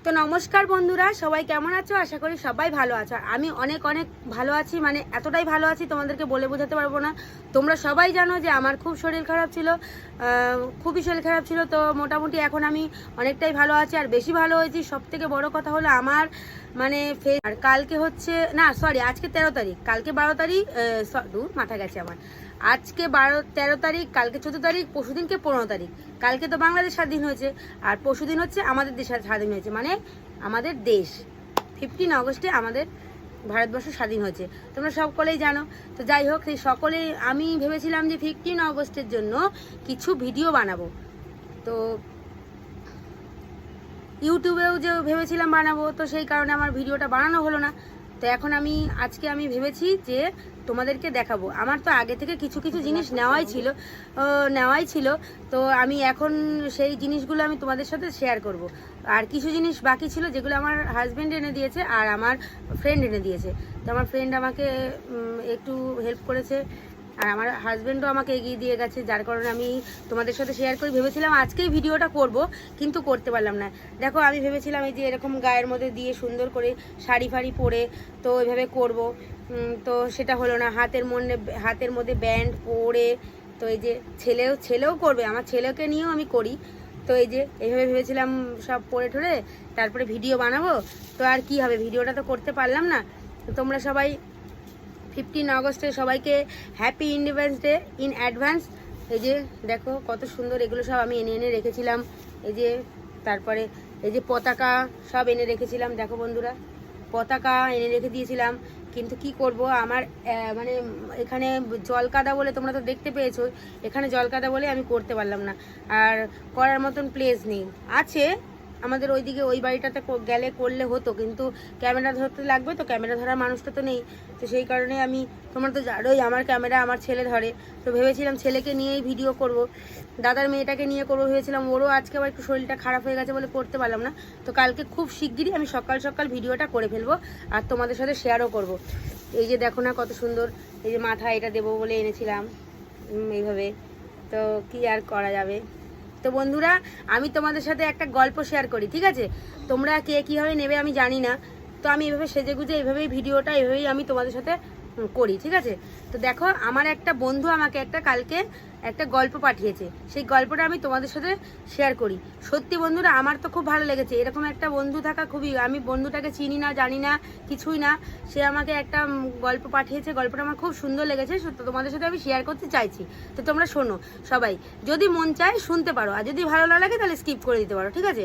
তো নমস্কার বন্ধুরা, সবাই কেমন আছো? আশা করি সবাই ভালো আছো। আমি অনেক অনেক ভালো আছি, মানে এতটাই ভালো আছি তোমাদেরকে বলে বোঝাতে পারবো না। তোমরা সবাই জানো যে আমার খুব শরীর খারাপ ছিল, খুবই শরীর খারাপ ছিল। তো মোটামুটি এখন আমি অনেকটাই ভালো আছি, আর বেশি ভালো হয়েছি। সব থেকে বড় কথা হলো আমার মানে আর কালকে হচ্ছে না, সরি, আজকে 13 তারিখ, কালকে 12 তারিখ, মাথা গেছে আমার। আজকে 13 তারিখ, কালকে 14 তারিখ, পরশুদিনকে 15 তারিখ। কালকে তো বাংলাদেশ স্বাধীন হয়েছে, আর পরশুদিন হচ্ছে আমাদের দেশ স্বাধীন হয়েছে, মানে আমাদের দেশ 15 আগস্টে আমাদের ভারতবর্ষ স্বাধীন হয়েছে। তোমরা সকলেই জানো। তো যাই হোক, সেই সকলেই আমি ভেবেছিলাম যে 15 আগস্টের জন্য কিছু ভিডিও বানাবো। তো ইউটিউবেও যে ভেবেছিলাম বানাবো, তো সেই কারণে আমার ভিডিওটা বানানো হলো না। তো এখন আজকে আমি ভেবেছি যে তোমাদেরকে দেখাবো। আমার তো আগে থেকে কিছু কিছু জিনিস নেওয়াই ছিল। তো আমি এখন সেই জিনিসগুলো আমি তোমাদের সাথে শেয়ার করব। আর কিছু জিনিস বাকি ছিল যেগুলো আমার হাজব্যান্ড এনে দিয়েছে আর আমার ফ্রেন্ড এনে দিয়েছে। তো আমার ফ্রেন্ড আমাকে একটু হেল্প করেছে, আর আমার হাজব্যান্ডও আমাকে এগিয়ে দিয়ে গেছে, যার কারণে আমি তোমাদের সাথে শেয়ার করি। ভেবেছিলাম আজকেই ভিডিওটা করব, কিন্তু করতে পারলাম না। দেখো, আমি ভেবেছিলাম এই যে এরকম গায়ের মধ্যে দিয়ে সুন্দর করে শাড়ি ফাড়ি পরে তো ওইভাবে করব, তো সেটা হলো না। হাতের মধ্যে ব্যান্ড পরে, তো এই যে ছেলেও করবে, আমার ছেলেকে নিয়েও আমি করি। তো এই যে এইভাবে ভেবেছিলাম সব পরে ঠরে তারপরে ভিডিও বানাবো। তো আর কি হবে, ভিডিওটা তো করতে পারলাম না। তোমরা সবাই 15 আগস্টে সবাইকে happy independence day in advance. এই যে দেখো কত সুন্দর, এগুলো সব আমি এনে রেখেছিলাম। এই যে তারপরে এই যে পতাকা সব এনে রেখেছিলাম। দেখো বন্ধুরা, পতাকা এনে রেখে দিয়েছিলাম, কিন্তু কি করব, আমার মানে এখানে জল কাদা বলে, তোমরা তো দেখতে পেয়েছো, এখানে জল কাদা বলে আমি করতে পারলাম না। আর করার মতন প্লেস নেই। আছে আমাদের ওইদিকে, ওই বাড়িটাতে গেলে করলে হতো, কিন্তু ক্যামেরা ধরতে লাগবে, তো ক্যামেরা ধরার মানুষটা তো নেই। তো সেই কারণে তোমরা তো জানোই আমার ক্যামেরা আমার ছেলে ধরে। তো ভেবেছিলাম ছেলেকে নিয়েই ভিডিও করব, দাদার মেয়েটাকে নিয়ে করবো ভেবেছিলাম। ওরও আজকে আবার একটু শরীরটা খারাপ হয়ে গেছে বলে করতে পারলাম না। তো কালকে খুব শিগগিরই আমি সকাল সকাল ভিডিওটা করে ফেলবো, আর তোমাদের সাথে শেয়ারও করব। এই যে দেখো না কত সুন্দর, এই যে মাথায় এটা দেবো বলে এনেছিলাম এইভাবে। তো কি আর করা যাবে। তো বন্ধুরা, আমি তোমাদের সাথে একটা গল্প শেয়ার করি, ঠিক আছে? তোমরা কে কীভাবে নেবে আমি জানি না। তো আমি এভাবে সেজে গুজে এইভাবেই ভিডিওটা এভাবেই আমি তোমাদের সাথে করি, ঠিক আছে? তো দেখো, আমার একটা বন্ধু আমাকে কালকে একটা গল্প পাঠিয়েছে, সেই গল্পটা আমি তোমাদের সাথে শেয়ার করি। সত্যি বন্ধুরা, আমার তো খুব ভালো লেগেছে। এরকম একটা বন্ধু থাকা খুবই, আমি বন্ধুটাকে চিনি না, জানি না, কিছুই না। সে আমাকে একটা গল্প পাঠিয়েছে, গল্পটা আমার খুব সুন্দর লেগেছে, তোমাদের সাথে আমি শেয়ার করতে চাইছি। তো তোমরা শোনো সবাই, যদি মন চায় শুনতে পারো, আর যদি ভালো না লাগে তাহলে স্কিপ করে দিতে পারো, ঠিক আছে?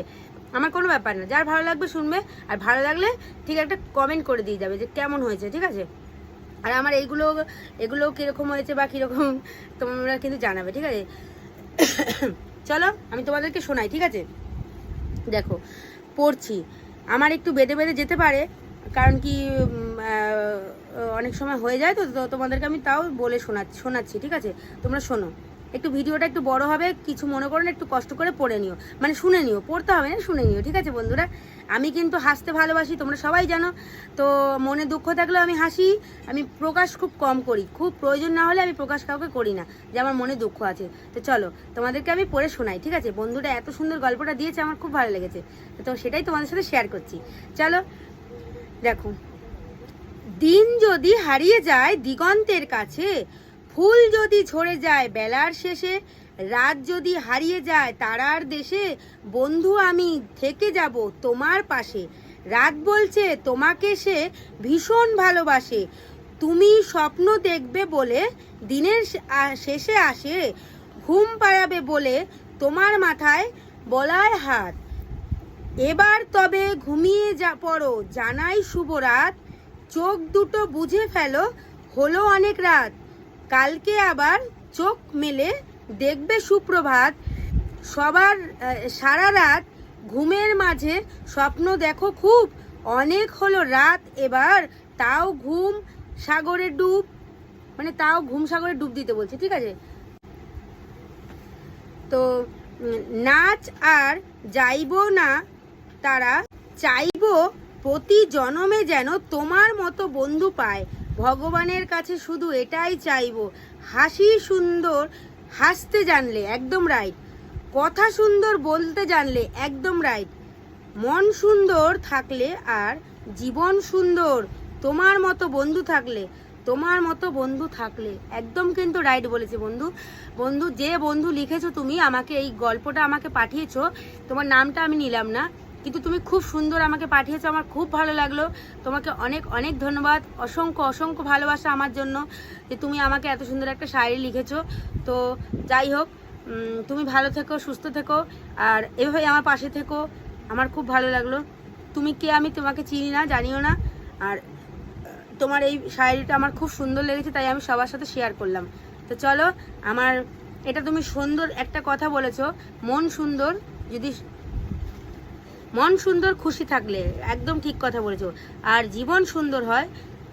আমার কোনো ব্যাপার না, যার ভালো লাগবে শুনবে, আর ভালো লাগলে ঠিক একটা কমেন্ট করে দিয়ে যাবে যে কেমন হয়েছে, ঠিক আছে? আর আমার এগুলো কীরকম হয়েছে বা কীরকম তোমরা কিন্তু জানাবে, ঠিক আছে? চলো আমি তোমাদেরকে শোনাই, ঠিক আছে? দেখো, পড়ছি। আমার একটু বেঁধে বেঁধে যেতে পারে, কারণ কি অনেক সময় হয়ে যায়, তো তোমাদেরকে আমি তাও বলে শোনাচ্ছি, ঠিক আছে? তোমরা শোনো, একটু ভিডিওটা একটু বড় হবে, কিছু মনে করো না, একটু কষ্ট করে পড়ে নিও, মানে শুনে নিও, পড়তে হবে না, শুনে নিও, ঠিক আছে বন্ধুরা? আমি কিন্তু হাসতে ভালোবাসি, তোমরা সবাই জানো। তো মনে দুঃখ থাকলেও আমি হাসি, আমি প্রকাশ খুব কম করি, খুব প্রয়োজন না হলে আমি প্রকাশ কাউকে করি না যে আমার মনে দুঃখ আছে। তো চলো তোমাদেরকে আমি পড়ে শোনাই, ঠিক আছে? বন্ধুরা এত সুন্দর গল্পটা দিয়েছে, আমার খুব ভালো লেগেছে, তো সেটাই তোমাদের সাথে শেয়ার করছি। চলো দেখো, দিন যদি হারিয়ে যায় দিগন্তের কাছে, ফুল যদি ঝরে যায় বেলার শেষে, রাত যদি হারিয়ে যায় তারার দেশে, বন্ধু আমি থেকে যাব তোমার পাশে। রাত বলছে তোমাকে সে ভীষণ ভালোবাসে, তুমি স্বপ্ন দেখবে বলে দিনের শেষে আসে, ঘুম পাড়াবে বলে তোমার মাথায় বলায় হাত। এবার তবে ঘুমিয়ে পড়ো, জানাই শুভরাত, চোখ দুটো বুঝে ফেলো, হলো অনেক রাত, কালকে আবার চোখ মেলে দেখবে সুপ্রভাত। সারা রাত ঘুমের মাঝে স্বপ্ন দেখো খুব, অনেক হলো রাত এবার, তাও ঘুম সাগরে ডুব, মানে তাও ঘুম সাগরে ডুব দিতে বলছে, ঠিক আছে? তো নাচ আর যাইবো না তারা, চাইবো প্রতি জনমে যেন তোমার মতো বন্ধু পায়, ভগবানের কাছে শুধু এটাই চাইবো, হাসি সুন্দর হাসতে জানলে, একদম রাইট, কথা সুন্দর বলতে জানলে, একদম রাইট, মন সুন্দর থাকলে আর জীবন সুন্দর, তোমার মতো বন্ধু থাকলে, তোমার মতো বন্ধু থাকলে। একদম কিন্তু রাইট বলেছে বন্ধু। বন্ধু, যে বন্ধু লিখেছো তুমি আমাকে, এই গল্পটা আমাকে পাঠিয়েছো, তোমার নামটা আমি নিলাম না, কিন্তু তুমি খুব সুন্দর আমাকে পাঠিয়েছো, আমার খুব ভালো লাগলো। তোমাকে অনেক অনেক ধন্যবাদ, অসংখ্য অসংখ্য ভালোবাসা আমার জন্য, যে তুমি আমাকে এত সুন্দর একটা শায়রি লিখেছো। তো যাই হোক, তুমি ভালো থেকো, সুস্থ থেকো, আর এভাবে আমার পাশে থেকো। আমার খুব ভালো লাগলো। তুমি কে আমি তোমাকে চিনি না, জানিও না, আর তোমার এই শায়রিটা আমার খুব সুন্দর লেগেছে, তাই আমি সবার সাথে শেয়ার করলাম। তো চলো, আমার এটা তুমি সুন্দর একটা কথা বলেছো, মন সুন্দর, যদি মন সুন্দর খুশি থাকলে, একদম ঠিক কথা বলেছো, আর জীবন সুন্দর হয়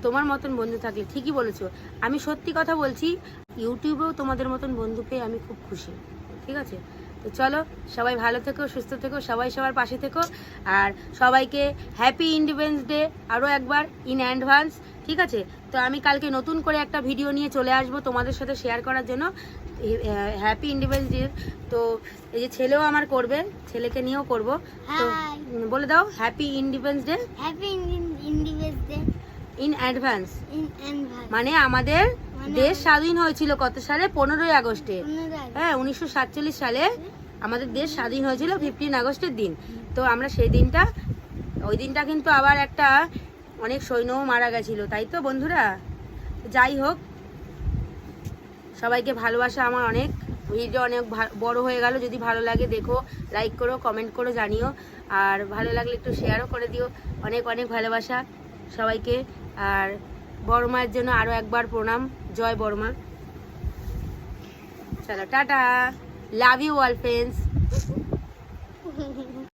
তোমার মতন বন্ধু থাকলে। ঠিকই বলেছো, আমি সত্যি কথা বলছি, ইউটিউবেও তোমাদের মতন বন্ধু পেয়ে আমি খুব খুশি। ঠিক আছে, তো চলো, সবাই ভালো থেকো, সুস্থ থেকো, সবাই সবার পাশে থেকো, আর সবাইকে হ্যাপি ইন্ডিপেন্ডেন্স ডে আরও একবার ইন অ্যাডভান্স। ঠিক আছে, তো আমি কালকে নতুন করে একটা ভিডিও নিয়ে চলে আসবো তোমাদের সাথে শেয়ার করার জন্য, হ্যাপি ইন্ডিপেন্ডেন্স ডে। তো এই যে ছেলেও আমার করবে, ছেলেকে নিয়েও করব। তো বলে দাও happy independence day, happy independence day in advance. In advance মানে আমাদের দেশ স্বাধীন হয়েছিল কত সালে? 15ই আগস্টে। হ্যাঁ, 1947 সালে আমাদের দেশ স্বাধীন হয়েছিল 15 আগস্টের দিন। তো আমরা সেই দিনটা, ওই দিনটা কিন্তু আবার একটা অনেক সৈন্যও মারা গেছিল, তাই তো বন্ধুরা? যাই হোক, সবাইকে ভালোবাসা আমার অনেক। ভিডিও অনেক বড় হয়ে গেল, যদি ভালো লাগে দেখো, লাইক করো, কমেন্ট করো, জানিও, আর ভালো লাগলে একটু শেয়ারও করে দিও। অনেক অনেক ভালোবাসা সবাইকে, আর বড় মায়ের জন্য আরও একবার প্রণাম। জয় বড় মা। চলো, tata, love you all friends.